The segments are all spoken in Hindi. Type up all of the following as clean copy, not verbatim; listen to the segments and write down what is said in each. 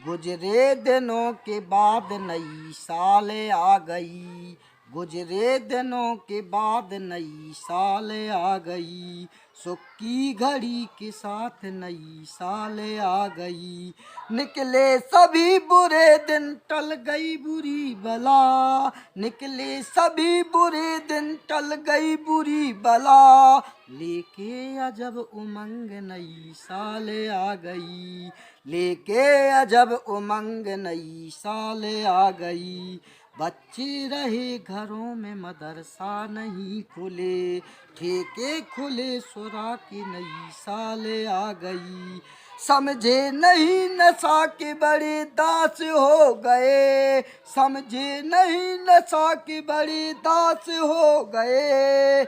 गुजरे दिनों के बाद नई साल आ गई, गुजरे दिनों के बाद नई साल आ गई, सुख की घड़ी के साथ नई साल आ गई। निकले सभी बुरे दिन, टल गई बुरी बला, निकले सभी बुरे दिन, टल गई बुरी बला, लेके अजब उमंग नई साल आ गई, लेके अजब उमंग नई साल आ गई। बच्चे रहे घरों में, मदरसा नहीं खुले, ठेके खुले, सुरा की नई साल आ गई। समझे नहीं नशा के बड़े दास हो गए, समझे नहीं नशा के बड़े दास हो गए।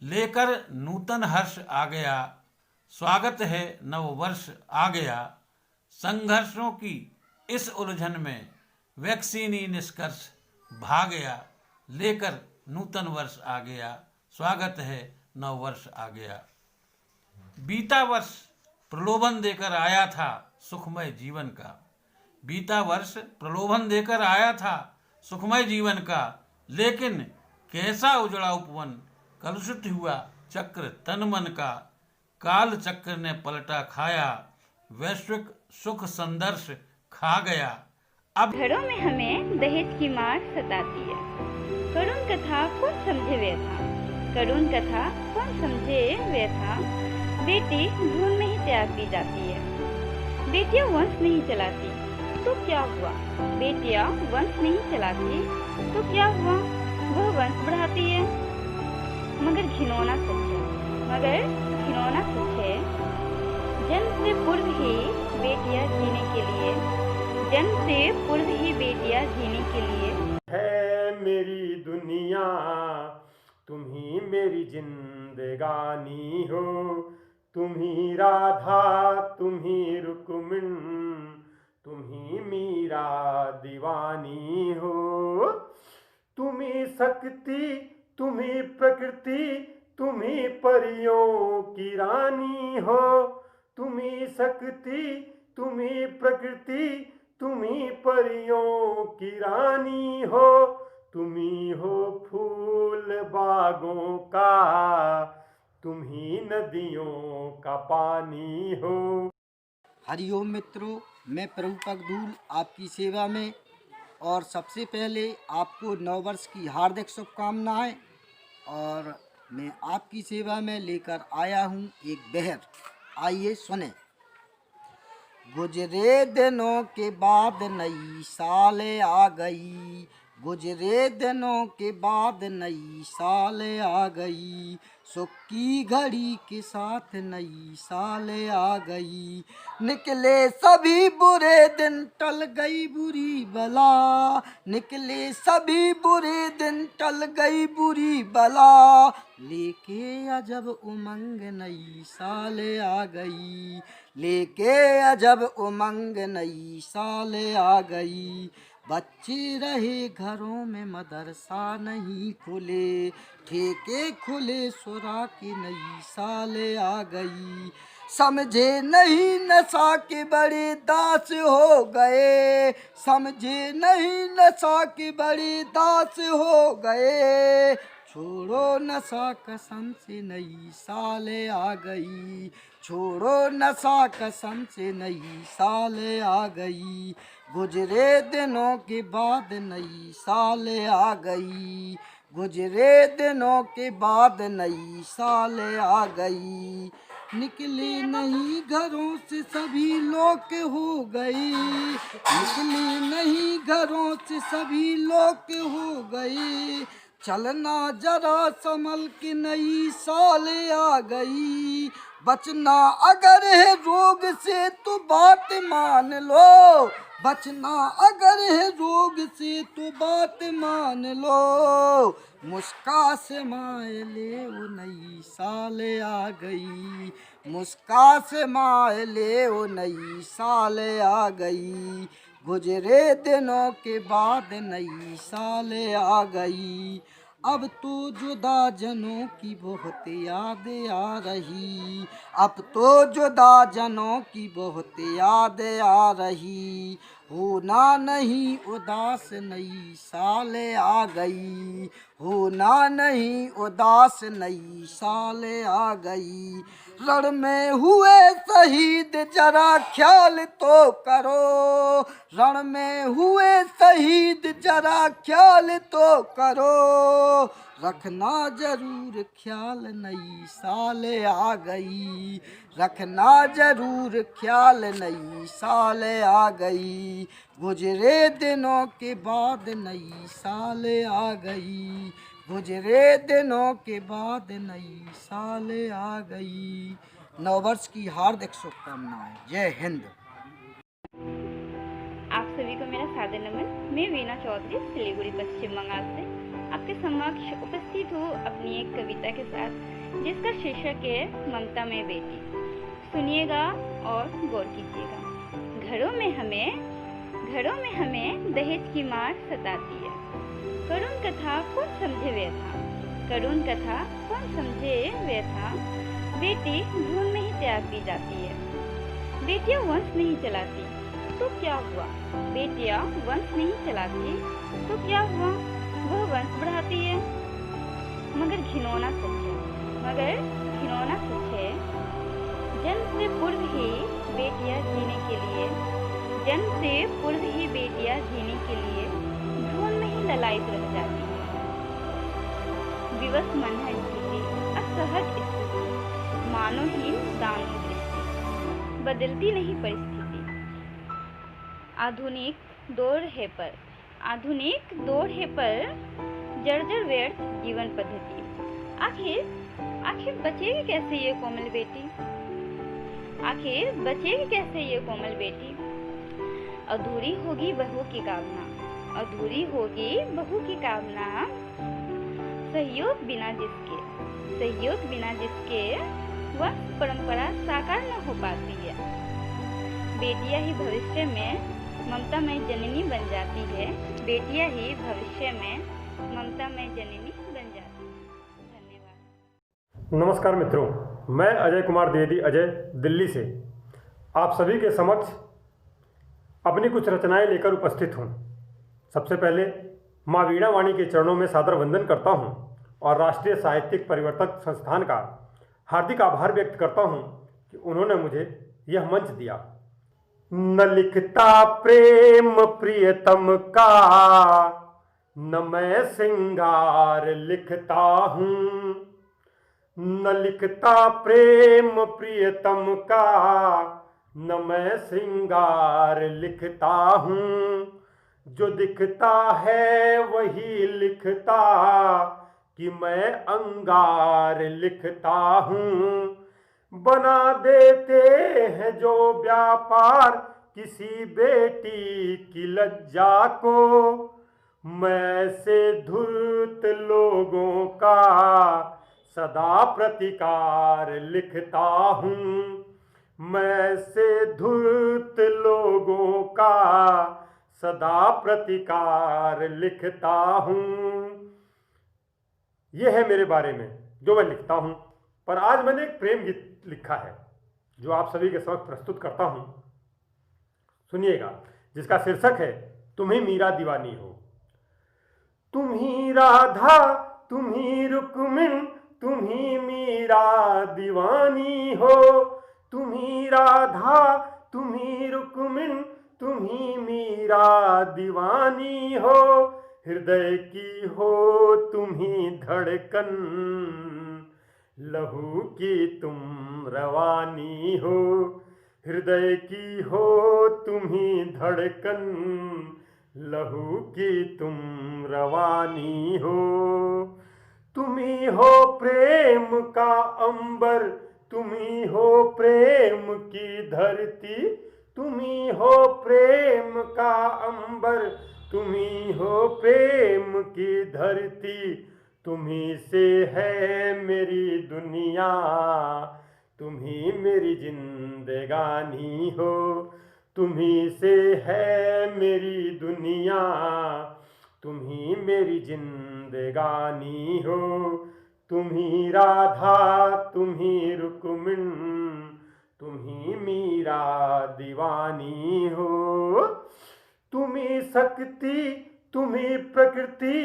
लेकर नूतन हर्ष आ गया, स्वागत है नव वर्ष आ गया। संघर्षों की इस उलझन में वैक्सीनी निष्कर्ष भा गया, लेकर नूतन वर्ष आ गया, स्वागत है नव वर्ष आ गया। बीता वर्ष प्रलोभन देकर आया था सुखमय जीवन का, बीता वर्ष प्रलोभन देकर आया था सुखमय जीवन का, लेकिन कैसा उजड़ा उपवन, कलुषित हुआ चक्र तन मन का, काल चक्र ने पलटा खाया, वैश्विक सुख संदर्श खा गया। अब घरों में हमें दहेज की मार सताती है, करुण कथा कौन समझे व्यथा, करुण कथा कौन समझे व्यथा। बेटी भ्रूण में ही त्याग दी जाती है, बेटियां वंश नहीं चलाती तो क्या हुआ, बेटियां वंश नहीं चलाती तो क्या हुआ, वह वंश बढ़ाती है। मगर घिनौना सच है, मगर घिनौना सच है, जन्म से पूर्व ही बेटियां जीने के लिए, जन्म से पूर्व ही बेटियां जीने के लिए। है मेरी दुनिया तुम ही मेरी जिंदगानी हो, तुम ही राधा तुम ही रुक्मिण, तुम ही मीरा दीवानी हो। तुम ही शक्ति तुम ही प्रकृति, तुम ही परियों की रानी हो, तुम ही शक्ति तुम ही प्रकृति, तुम ही परियों की रानी हो, तुम ही हो फूल बागों का, तुम ही नदियों का पानी हो। हरिओम मित्रों, मैं प्रभु पगदूल आपकी सेवा में, और सबसे पहले आपको नववर्ष की हार्दिक शुभकामनाएं। और मैं आपकी सेवा में लेकर आया हूं एक बहर, आइए सुने। गुजरे दिनों के बाद नई साल आ गई, गुजरे दिनों के बाद नई साल आ गई, सुख की घड़ी के साथ नई साल आ गई। निकले सभी बुरे दिन, टल गई बुरी बला, निकले सभी बुरे दिन, टल गई बुरी बला, लेके अजब उमंग नई साल आ गई, लेके अजब उमंग नई साल आ गई। बच्चे रहे घरों में, मदरसा नहीं खुले, ठेके खुले, सुरा की नई साल आ गई। समझे नहीं नशा के बड़े दास हो गए, समझे नहीं नशा के बड़े दास हो गए। छोड़ो नशा कसम से नई साल आ गई, छोड़ो नशा कसम से नई साल आ गई। गुजरे दिनों के बाद नई साल आ गई, गुजरे दिनों के बाद नई साल आ गई। निकले नहीं घरों से सभी लोग हो गए, निकले नहीं घरों से सभी लोग हो गए। चलना जरा संभल के नई साल आ गई, बचना अगर है रोग से तो बात मान लो, बचना अगर है रोग से तो बात मान लो। मुस्का से मायले वो नई साल आ गई, मुस्का से मायले वो नई साल आ गई। गुजरे दिनों के बाद नई साल आ गई। अब तो जुदा जनों की बहुत याद आ रही, अब तो जुदा जनों की बहुत याद आ रही। होना नहीं उदास नई साल आ गई, होना नहीं उदास नई साल आ गई। रण में हुए शहीद जरा ख्याल तो करो, रण में हुए शहीद जरा ख्याल तो करो। रखना जरूर ख्याल नई साल आ गई, रखना जरूर ख्याल नई साल आ गई। गुजरे दिनों के बाद नई साल आ गई, गुजरे दिनों के बाद नई साल आ गई। नववर्ष की हार्दिक शुभकामनाएं। जय हिंद। आप सभी को मेरा सादर नमन। मैं वीना चौधरी सिलीगुड़ी पश्चिम बंगाल से आपके समक्ष उपस्थित हूँ अपनी एक कविता के साथ, जिसका शीर्षक है ममता में बेटी। सुनिएगा और गौर कीजिएगा। घरों में हमें दहेज की मार सताती है। करुण कथा कौन समझे व्यथा, करुण कथा कौन समझे व्यथा। बेटी भ्रूण में ही त्याग दी जाती है। बेटियां वंश नहीं चलाती तो क्या हुआ, बेटियां वंश नहीं चलाती तो क्या हुआ, वह वंश बढ़ाती है। मगर घिनौना सच है, जन्म से पूर्व ही बेटियां जीने के लिए, जन्म से पूर्व ही बेटियां जीने के लिए भ्रूण में ही ललायित रह जाती है। विवश मन है स्थिति, असहज स्थिति, मानवहीन दानव दृष्टि, बदलती नहीं परिस्थिति। आधुनिक दौर है पर जर्जर व्यर्थ जीवन पद्धति। आखिर बचेगी कैसे ये कोमल बेटी, आखिर बचेगी कैसे ये कोमल बेटी। अधूरी होगी बहू की कामना, अधूरी होगी बहू की कामना। सहयोग बिना जिसके वह परंपरा साकार न हो पाती है। बेटियां ही भविष्य में ममतामय जननी बन जाती है, बेटियां ही भविष्य में ममतामय जननी बन जाती है। धन्यवाद। नमस्कार मित्रों, मैं अजय कुमार द्विवेदी अजय दिल्ली से आप सभी के समक्ष अपनी कुछ रचनाएं लेकर उपस्थित हूँ। सबसे पहले माँ वीणा वाणी के चरणों में सादर वंदन करता हूँ और राष्ट्रीय साहित्यिक परिवर्तक संस्थान का हार्दिक आभार व्यक्त करता हूँ कि उन्होंने मुझे यह मंच दिया। न लिखता प्रेम प्रियतम का, न मैं श्रृंगार लिखता हूँ। न लिखता प्रेम प्रियतम का, न मैं श्रृंगार लिखता हूँ। जो दिखता है वही लिखता कि मैं अंगार लिखता हूँ। बना देते हैं जो व्यापार किसी बेटी की लज्जा को, मैं से धूर्त लोगों का सदा प्रतिकार लिखता हूँ। मैं से धूर्त लोगों का सदा प्रतिकार लिखता हूँ। यह है मेरे बारे में जो मैं लिखता हूँ। पर आज मैंने एक प्रेम गीत लिखा है जो आप सभी के समक्ष प्रस्तुत करता हूँ। सुनिएगा, जिसका शीर्षक है तुम ही मीरा दीवानी हो। तुम ही राधा, तुम ही रुक्मिण, तुम ही मीरा दीवानी हो। तुम ही राधा, तुम ही रुक्मिण, तुम ही मीरा दीवानी हो। हृदय की हो तुम ही धड़कन, लहू की तुम रवानी हो। हृदय की हो तुम ही धड़कन, लहू की तुम रवानी हो। तुम ही हो प्रेम का अंबर, तुम ही हो प्रेम की धरती। तुम ही हो प्रेम का अंबर, तुम ही हो प्रेम की धरती। तुम ही से है मेरी दुनिया, तुम ही मेरी जिंदगानी हो। तुम ही से है मेरी दुनिया, तुम ही मेरी जिंदगानी हो। तुम ही राधा, तुम ही रुक्मिण, तुम ही मीरा दीवानी हो। तुम ही शक्ति, तुम ही प्रकृति,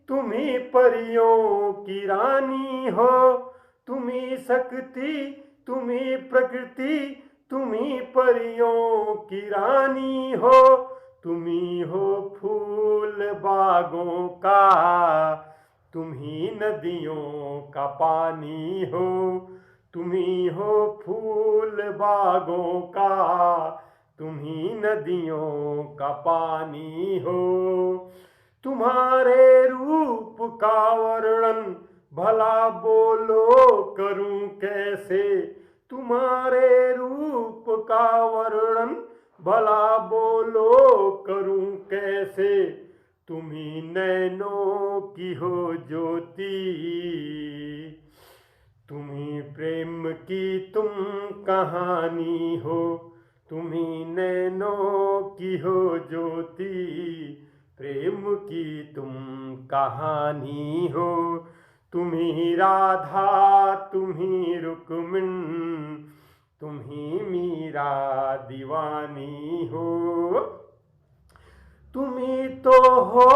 तुम ही परियों की रानी हो। तुम ही शक्ति, तुम ही प्रकृति, तुम ही परियों की रानी हो। तुम ही हो फूल बागों का, तुम ही नदियों का पानी हो। तुम ही हो फूल बागों का, तुम ही नदियों का पानी हो। तुम्हारे रूप का वर्णन भला बोलो करूं कैसे। तुम्हारे रूप का वर्णन भला बोलो करूं कैसे। तुम ही नैनों की हो ज्योति, तुम ही प्रेम की तुम कहानी हो। तुम ही नैनों की हो ज्योति, प्रेम की तुम कहानी हो। तुम ही राधा, तुम ही रुक्मिण, तुम ही मीरा दीवानी हो। तुम ही तो हो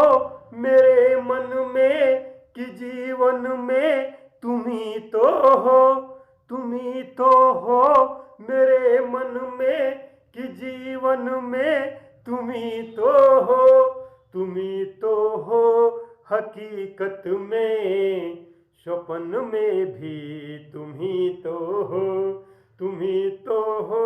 मेरे मन में कि जीवन में, तुम ही तो हो, तुम ही तो हो मेरे मन में कि जीवन में, तुम ही तो हो, तुम ही तो हो हकीकत में, स्वप्न में भी तुम ही तो हो। तुम ही तो हो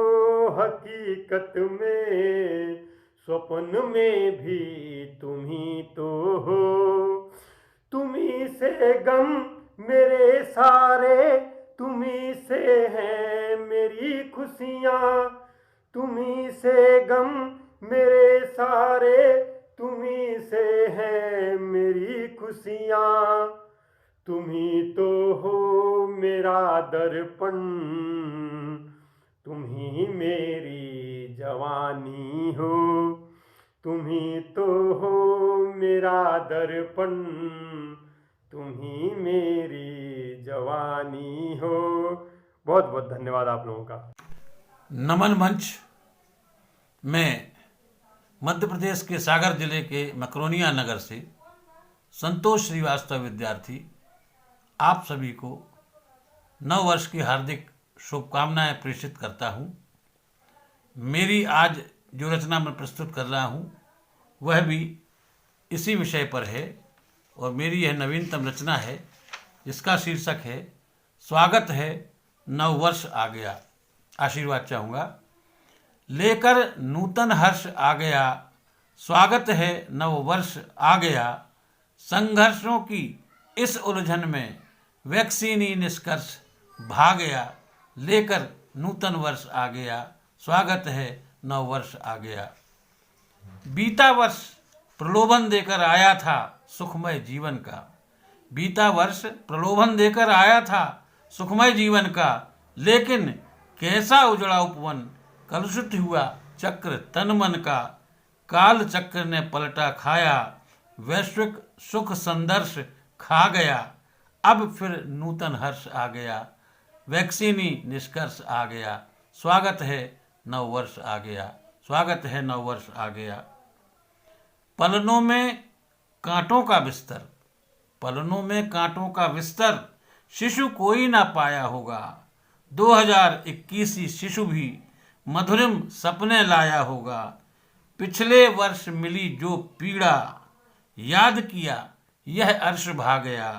हकीकत में, स्वप्न में भी तुम ही तो हो। तुम्ही से गम मेरे सारे, तुम्ही से हैं मेरी खुशियाँ। तुम्ही से गम मेरे सारे, तुम्ही से हैं मेरी खुशियाँ। तुम्ही तो हो मेरा दर्पण, तुम्ही मेरी जवानी हो। तुम्ही तो हो मेरा दर्पण, तुम्ही मेरी जवानी हो। बहुत बहुत धन्यवाद आप लोगों का। नमन मंच में मध्य प्रदेश के सागर जिले के मकरोनिया नगर से संतोष श्रीवास्तव विद्यार्थी आप सभी को नव वर्ष की हार्दिक शुभकामनाएं प्रेषित करता हूं। मेरी आज जो रचना मैं प्रस्तुत कर रहा हूं वह भी इसी विषय पर है और मेरी यह नवीनतम रचना है जिसका शीर्षक है स्वागत है नव वर्ष आ गया। आशीर्वाद चाहूँगा। लेकर नूतन हर्ष आ गया, स्वागत है नव वर्ष आ गया। संघर्षों की इस उलझन में वैक्सीनी निष्कर्ष भा गया। लेकर नूतन वर्ष आ गया, स्वागत है नव वर्ष आ गया। बीता वर्ष प्रलोभन देकर आया था सुखमय जीवन का। बीता वर्ष प्रलोभन देकर आया था सुखमय जीवन का, लेकिन कैसा उजड़ा उपवन कलुषित हुआ चक्र तन मन का। काल चक्र ने पलटा खाया, वैश्विक सुख संदर्श खा गया। अब फिर नूतन हर्ष आ गया, वैक्सीनी निष्कर्ष आ गया। स्वागत है नव वर्ष आ गया, स्वागत है नव वर्ष आ गया। पलनों में कांटों का बिस्तर, पलनों में कांटों का बिस्तर शिशु कोई ना पाया होगा। 2021 शिशु भी मधुरिम सपने लाया होगा। पिछले वर्ष मिली जो पीड़ा याद किया यह अर्श भा गया।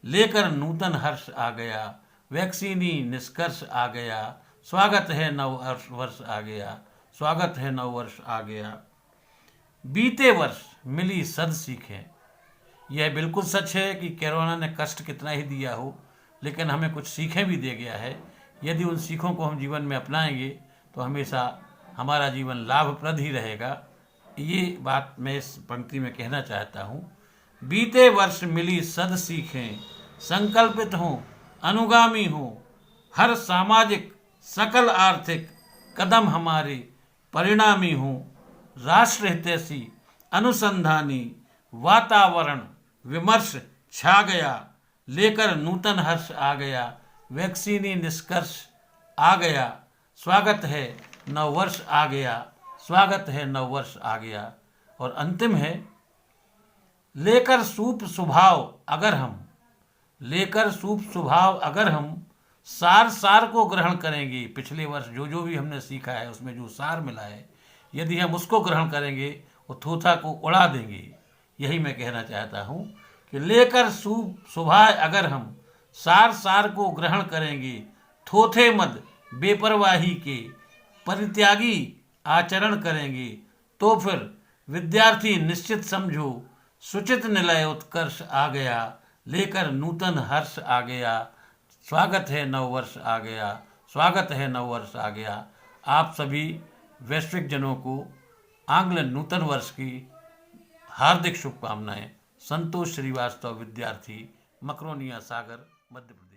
लेकर नूतन हर्ष आ गया, वैक्सीनी निष्कर्ष आ गया। स्वागत है नव वर्ष आ गया, स्वागत है नव वर्ष आ गया। बीते वर्ष मिली सद सीखें। यह बिल्कुल सच है कि कोरोना ने कष्ट कितना ही दिया हो, लेकिन हमें कुछ सीखें भी दे गया है। यदि उन सीखों को हम जीवन में अपनाएंगे तो हमेशा हमारा जीवन लाभप्रद ही रहेगा। ये बात मैं इस पंक्ति में कहना चाहता हूँ। बीते वर्ष मिली सद सीखें, संकल्पित हूँ, अनुगामी हूँ। हर सामाजिक सकल आर्थिक कदम हमारे परिणामी हूँ। राष्ट्र हितैषी अनुसंधानी वातावरण विमर्श छा गया। लेकर नूतन हर्ष आ गया, वैक्सीनी निष्कर्ष आ गया। स्वागत है नव वर्ष आ गया, स्वागत है नव वर्ष आ गया। और अंतिम है, लेकर सूप स्वभाव अगर हम सार सार को ग्रहण करेंगे, पिछले वर्ष जो भी हमने सीखा है उसमें जो सार मिला है, यदि हम उसको ग्रहण करेंगे वो थोथा को उड़ा देंगे। यही मैं कहना चाहता हूँ कि लेकर सूप स्वभाव अगर हम सार सार को ग्रहण करेंगे, थोथे मद बेपरवाही के परित्यागी आचरण करेंगे, तो फिर विद्यार्थी निश्चित समझो सुचित निलय उत्कर्ष आ गया, लेकर नूतन हर्ष आ गया। स्वागत है नववर्ष आ गया, स्वागत है नववर्ष आ गया। आप सभी वैश्विक जनों को आंग्ल नूतन वर्ष की हार्दिक शुभकामनाएं। संतोष श्रीवास्तव, विद्यार्थी, मकरोनिया सागर, मध्य प्रदेश।